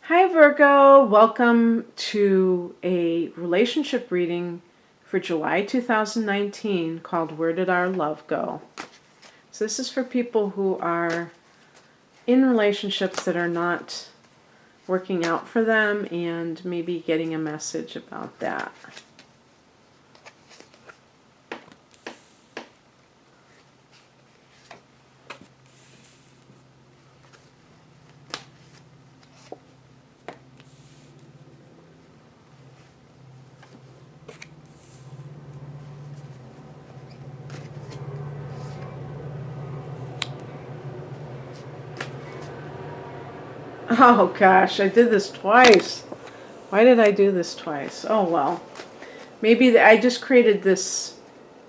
Hi Virgo, welcome to a relationship reading for July 2019 called Where Did Our Love Go? So this is for people who are in relationships that are not working out for them and maybe getting a message about that. Oh gosh, I did this twice. Why did I do this twice? Oh well. Maybe I just created this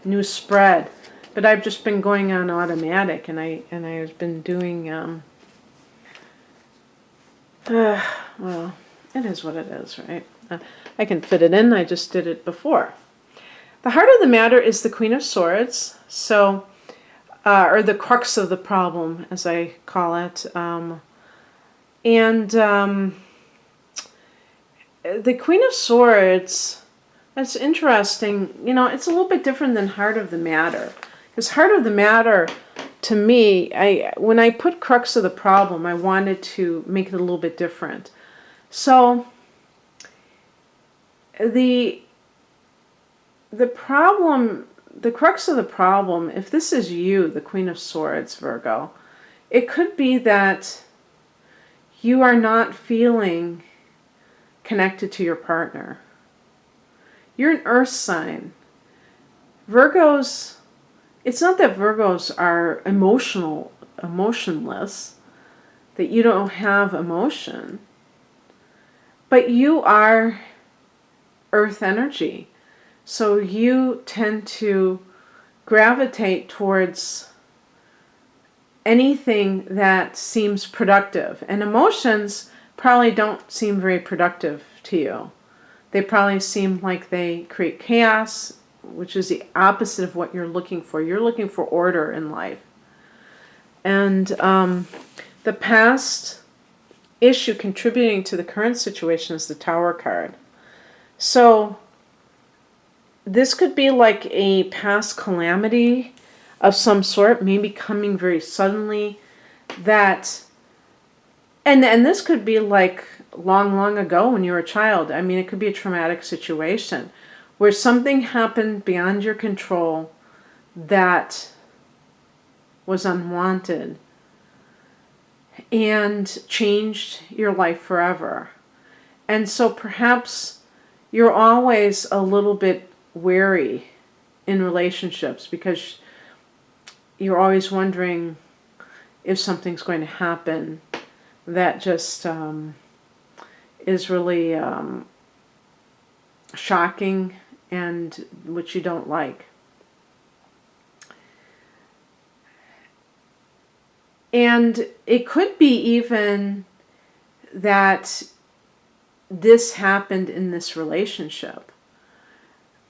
new spread, but I've just been going on automatic, and I've been doing well, it is what it is, right? I can fit it in. I just did it before. The heart of the matter is the Queen of Swords, so or the crux of the problem, as I call it. The Queen of Swords, that's interesting. You know, it's a little bit different than Heart of the Matter. Because Heart of the Matter, to me, when I put Crux of the Problem, I wanted to make it a little bit different. So, the problem, the crux of the problem, if this is you, the Queen of Swords, Virgo, it could be that you are not feeling connected to your partner. You're an earth sign. Virgos, it's not that Virgos are emotionless, that you don't have emotion, but you are earth energy. So you tend to gravitate towards anything that seems productive. And emotions probably don't seem very productive to you. They probably seem like they create chaos, which is the opposite of what you're looking for. You're looking for order in life. And the past issue contributing to the current situation is the Tower card. So this could be like a past calamity of some sort, maybe coming very suddenly, that, and this could be like long ago when you were a child. I mean, it could be a traumatic situation where something happened beyond your control that was unwanted and changed your life forever. And so perhaps you're always a little bit wary in relationships because you're always wondering if something's going to happen that just is really shocking and which you don't like. And it could be even that this happened in this relationship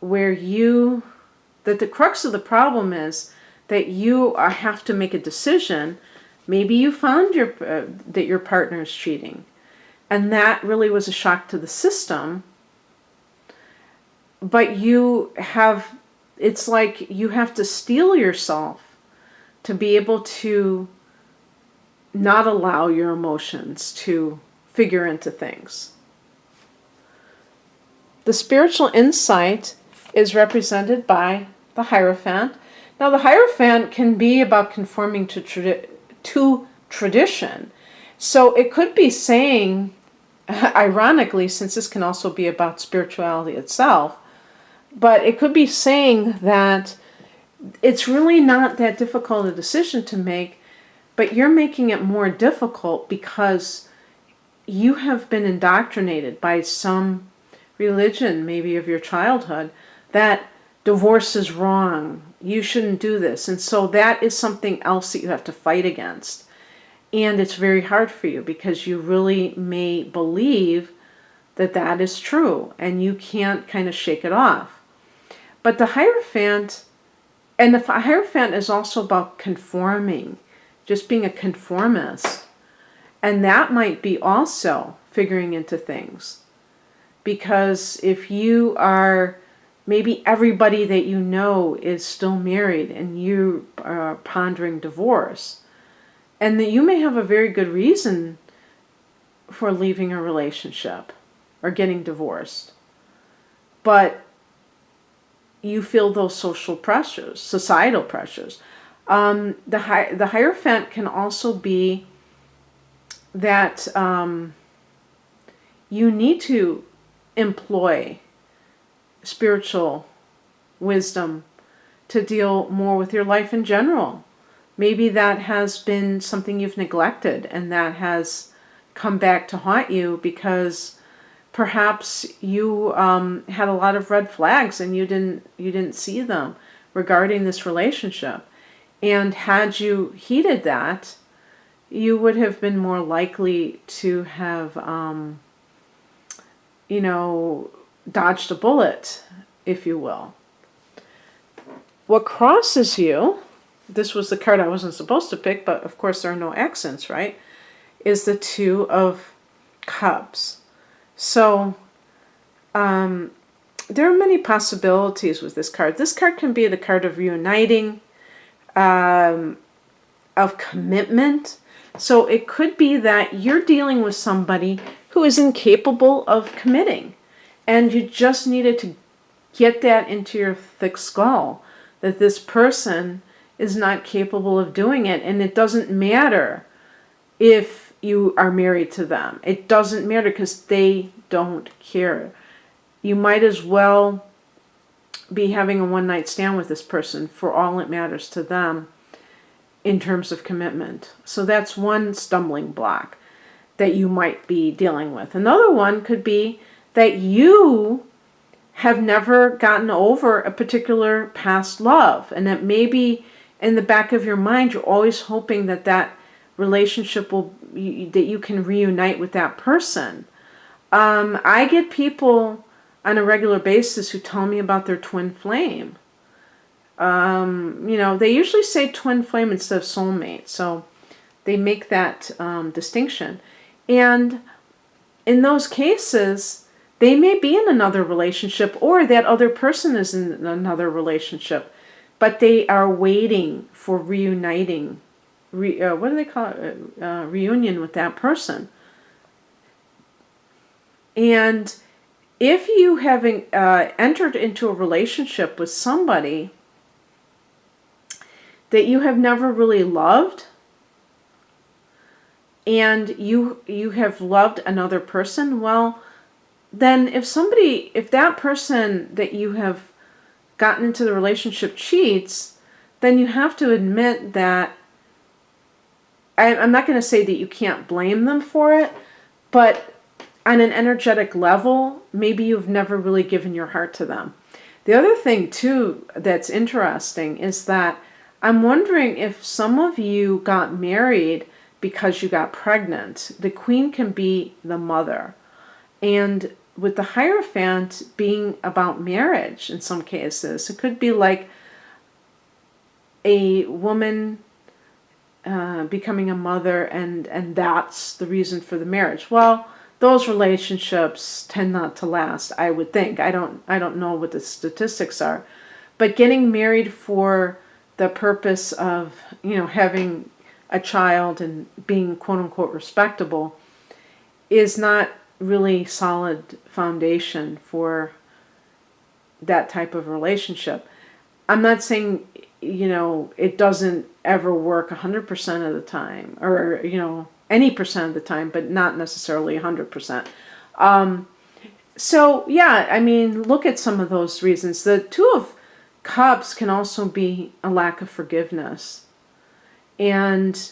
where that the crux of the problem is that you have to make a decision. Maybe you found that your partner is cheating, and that really was a shock to the system. But it's like you have to steel yourself to be able to not allow your emotions to figure into things. The spiritual insight is represented by the Hierophant. Now, the Hierophant can be about conforming to tradition. So it could be saying, ironically, since this can also be about spirituality itself, but it could be saying that it's really not that difficult a decision to make, but you're making it more difficult because you have been indoctrinated by some religion, maybe of your childhood, that divorce is wrong, you shouldn't do this. And so that is something else that you have to fight against. And it's very hard for you because you really may believe that that is true and you can't kind of shake it off. But the Hierophant, and the Hierophant is also about conforming, just being a conformist. And that might be also figuring into things. Because if you are, maybe everybody that you know is still married and you are pondering divorce, and that you may have a very good reason for leaving a relationship or getting divorced, but you feel those social pressures, societal pressures. The Hierophant can also be that you need to employ spiritual wisdom to deal more with your life in general. Maybe that has been something you've neglected, and that has come back to haunt you because perhaps you had a lot of red flags and you didn't see them regarding this relationship. And had you heeded that, you would have been more likely to have, dodged a bullet, if you will. What crosses you, this was the card I wasn't supposed to pick, but of course there are no accents, right? Is the Two of Cups. So there are many possibilities with this card. This card can be the card of reuniting, of commitment. So it could be that you're dealing with somebody who is incapable of committing, and you just needed to get that into your thick skull, that this person is not capable of doing it. And it doesn't matter if you are married to them. It doesn't matter, because they don't care. You might as well be having a one-night stand with this person for all it matters to them in terms of commitment. So that's one stumbling block that you might be dealing with. Another one could be that you have never gotten over a particular past love, and that maybe in the back of your mind you're always hoping that that relationship that you can reunite with that person. I get people on a regular basis who tell me about their twin flame. They usually say twin flame instead of soulmate, so they make that distinction. And in those cases, they may be in another relationship, or that other person is in another relationship, but they are waiting for reuniting. What do they call it? Reunion with that person. And if you have entered into a relationship with somebody that you have never really loved, and you have loved another person, well, then if that person that you have gotten into the relationship cheats, then you have to admit that, I'm not going to say that you can't blame them for it, but on an energetic level, maybe you've never really given your heart to them. The other thing, too, that's interesting is that I'm wondering if some of you got married because you got pregnant. The Queen can be the mother. And with the Hierophant being about marriage in some cases, it could be like a woman becoming a mother, and that's the reason for the marriage. Well, those relationships tend not to last, I would think. I don't know what the statistics are. But getting married for the purpose of, having a child and being quote unquote respectable is not really solid foundation for that type of relationship. I'm not saying, it doesn't ever work 100% of the time, or, any percent of the time, but not necessarily 100%. So yeah, look at some of those reasons. The Two of Cups can also be a lack of forgiveness. And,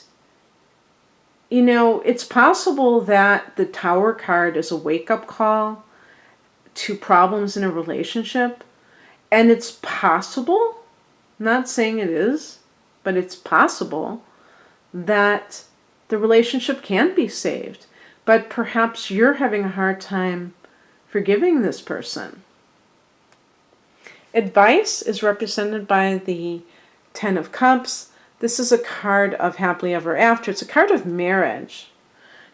it's possible that the Tower card is a wake-up call to problems in a relationship. And it's possible, I'm not saying it is, but it's possible that the relationship can be saved. But perhaps you're having a hard time forgiving this person. Advice is represented by the Ten of Cups. This is a card of happily ever after. It's a card of marriage.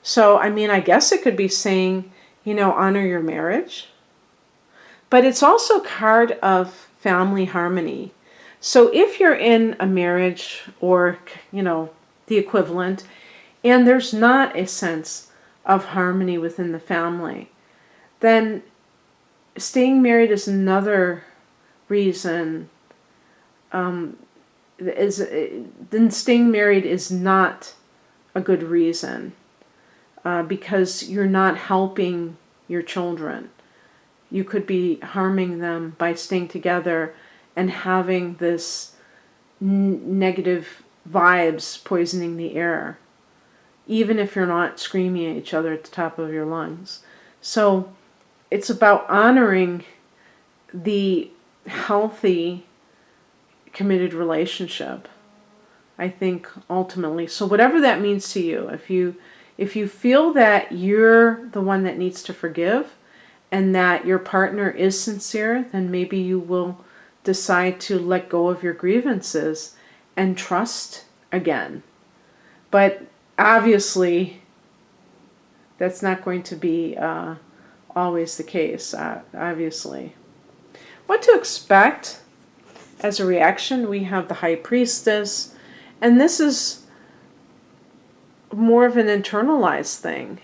So, I mean, I guess it could be saying, honor your marriage. But it's also a card of family harmony. So if you're in a marriage or, the equivalent, and there's not a sense of harmony within the family, then staying married is another reason. Then staying married is not a good reason, because you're not helping your children. You could be harming them by staying together and having this negative vibes poisoning the air, even if you're not screaming at each other at the top of your lungs. So it's about honoring the healthy, committed relationship, I think, ultimately. So whatever that means to you, if you feel that you're the one that needs to forgive and that your partner is sincere, then maybe you will decide to let go of your grievances and trust again. But obviously, that's not going to be always the case, obviously. What to expect as a reaction? We have the High Priestess, and this is more of an internalized thing.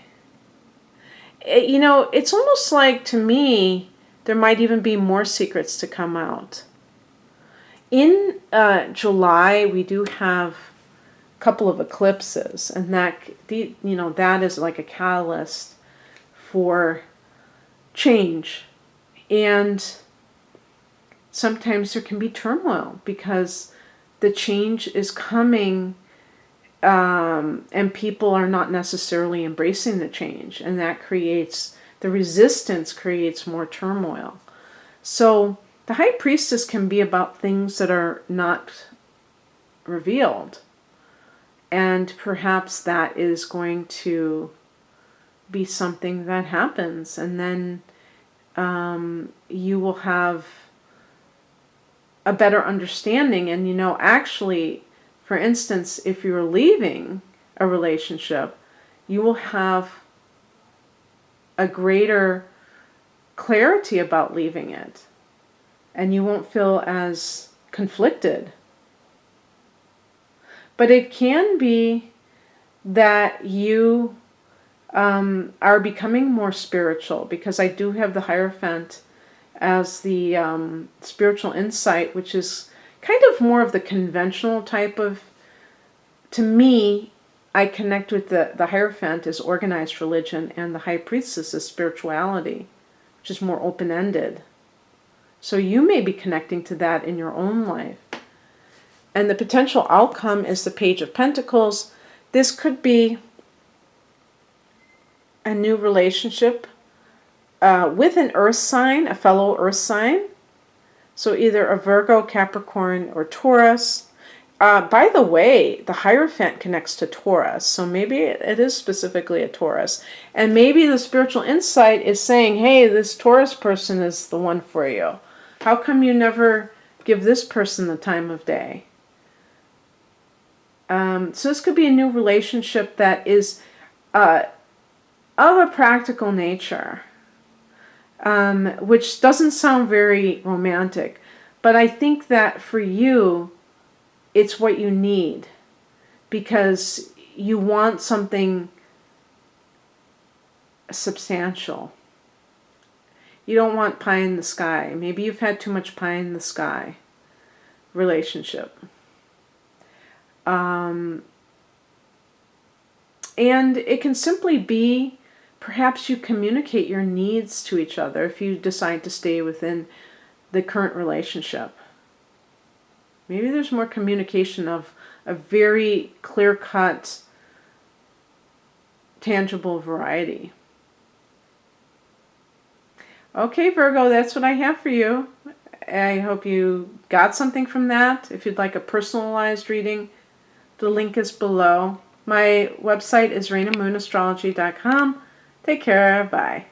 It's almost like, to me, there might even be more secrets to come out. In July, we do have a couple of eclipses, and that is like a catalyst for change. And sometimes there can be turmoil because the change is coming, and people are not necessarily embracing the change, and that creates, the resistance creates more turmoil. So the High Priestess can be about things that are not revealed, and perhaps that is going to be something that happens, and then you will have a better understanding. And actually, for instance, if you're leaving a relationship, you will have a greater clarity about leaving it, and you won't feel as conflicted. But it can be that you are becoming more spiritual, because I do have the Hierophant as the spiritual insight, which is kind of more of the conventional type of, to me, I connect with the Hierophant as organized religion, and the High Priestess is spirituality, which is more open-ended. So you may be connecting to that in your own life. And the potential outcome is the Page of Pentacles. This could be a new relationship with an earth sign, a fellow earth sign. So either a Virgo, Capricorn, or Taurus. By the way, the Hierophant connects to Taurus, so maybe it is specifically a Taurus. And maybe the spiritual insight is saying, hey, this Taurus person is the one for you. How come you never give this person the time of day? So this could be a new relationship that is of a practical nature, which doesn't sound very romantic, but I think that for you, it's what you need, because you want something substantial. You don't want pie in the sky. Maybe you've had too much pie in the sky relationship. And it can simply be, perhaps you communicate your needs to each other if you decide to stay within the current relationship. Maybe there's more communication of a very clear-cut, tangible variety. Okay, Virgo, that's what I have for you. I hope you got something from that. If you'd like a personalized reading, the link is below. My website is RainaMoonAstrology.com. Take care. Bye.